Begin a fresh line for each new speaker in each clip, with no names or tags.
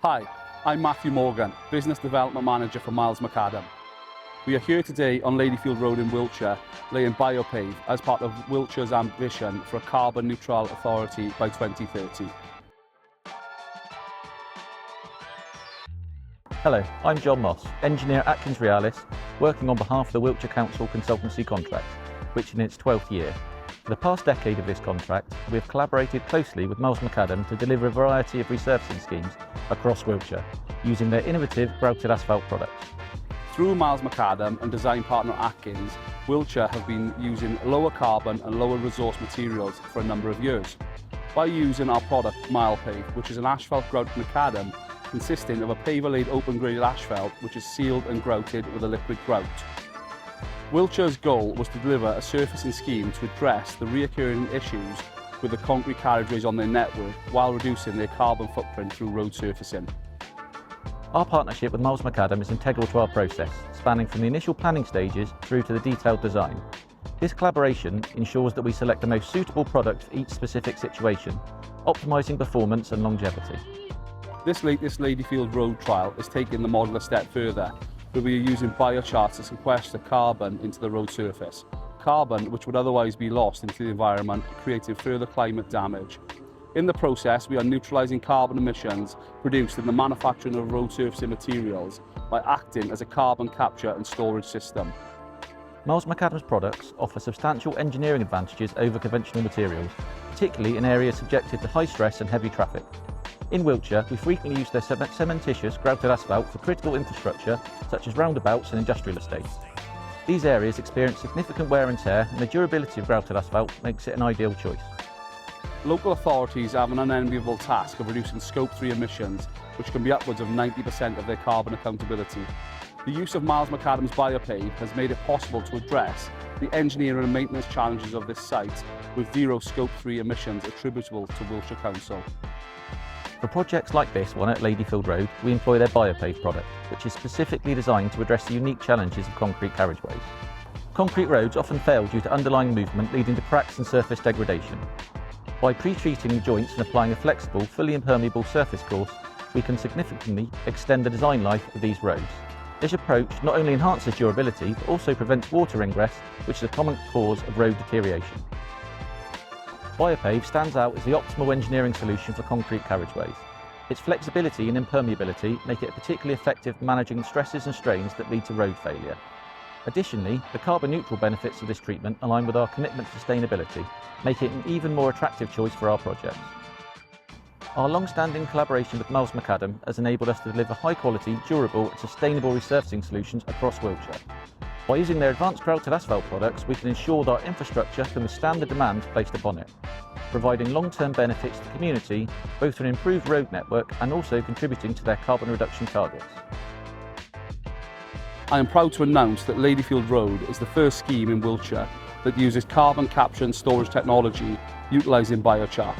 Hi, I'm Matthew Morgan, Business Development Manager for Miles Macadam. We are here today on Ladyfield Road in Wiltshire, laying biopave as part of Wiltshire's ambition for a carbon neutral authority by 2030.
Hello, I'm John Moss, engineer at Atkins Realis, working on behalf of the Wiltshire Council consultancy contract, which is in its 12th year. For the past decade of this contract, we have collaborated closely with Miles Macadam to deliver a variety of resurfacing schemes across Wiltshire, using their innovative grouted asphalt products.
Through Miles Macadam and design partner Atkins, Wiltshire have been using lower carbon and lower resource materials for a number of years. By using our product Milepave, which is an asphalt grouted macadam consisting of a paver-laid open graded asphalt which is sealed and grouted with a liquid grout. Wiltshire's goal was to deliver a surfacing scheme to address the reoccurring issues with the concrete carriageways on their network while reducing their carbon footprint through road surfacing.
Our partnership with Miles Macadam is integral to our process, spanning from the initial planning stages through to the detailed design. This collaboration ensures that we select the most suitable product for each specific situation, optimising performance and longevity.
This latest Ladyfield Road trial is taking the model a step further, where we are using biochar to sequester carbon into the road surface. Carbon which would otherwise be lost into the environment, creating further climate damage. In the process, we are neutralising carbon emissions produced in the manufacturing of road surfacing materials by acting as a carbon capture and storage system.
Miles Macadam's products offer substantial engineering advantages over conventional materials, particularly in areas subjected to high stress and heavy traffic. In Wiltshire, we frequently use their cementitious grouted asphalt for critical infrastructure such as roundabouts and industrial estates. These areas experience significant wear and tear, and the durability of grouted asphalt makes it an ideal choice.
Local authorities have an unenviable task of reducing Scope 3 emissions, which can be upwards of 90% of their carbon accountability. The use of Miles Macadam's biopave has made it possible to address the engineering and maintenance challenges of this site with zero Scope 3 emissions attributable to Wiltshire Council.
For projects like this one at Ladyfield Road, we employ their biopave product, which is specifically designed to address the unique challenges of concrete carriageways. Concrete roads often fail due to underlying movement leading to cracks and surface degradation. By pre-treating the joints and applying a flexible, fully impermeable surface course, we can significantly extend the design life of these roads. This approach not only enhances durability, but also prevents water ingress, which is a common cause of road deterioration. Biopave stands out as the optimal engineering solution for concrete carriageways. Its flexibility and impermeability make it particularly effective at managing the stresses and strains that lead to road failure. Additionally, the carbon neutral benefits of this treatment align with our commitment to sustainability, making it an even more attractive choice for our projects. Our long-standing collaboration with Miles Macadam has enabled us to deliver high-quality, durable and sustainable resurfacing solutions across Wiltshire. By using their advanced grouted asphalt products, we can ensure that our infrastructure can withstand the demands placed upon it, providing long-term benefits to the community, both through an improved road network and also contributing to their carbon reduction targets.
I am proud to announce that Ladyfield Road is the first scheme in Wiltshire that uses carbon capture and storage technology utilising biochar.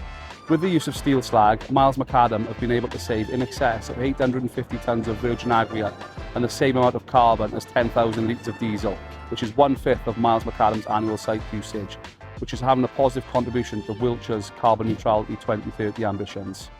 With the use of steel slag, Miles Macadam have been able to save in excess of 850 tonnes of virgin aggregate and the same amount of carbon as 10,000 litres of diesel, which is 1/5 of Miles Macadam's annual site usage, which is having a positive contribution to Wiltshire's carbon neutrality 2030 ambitions.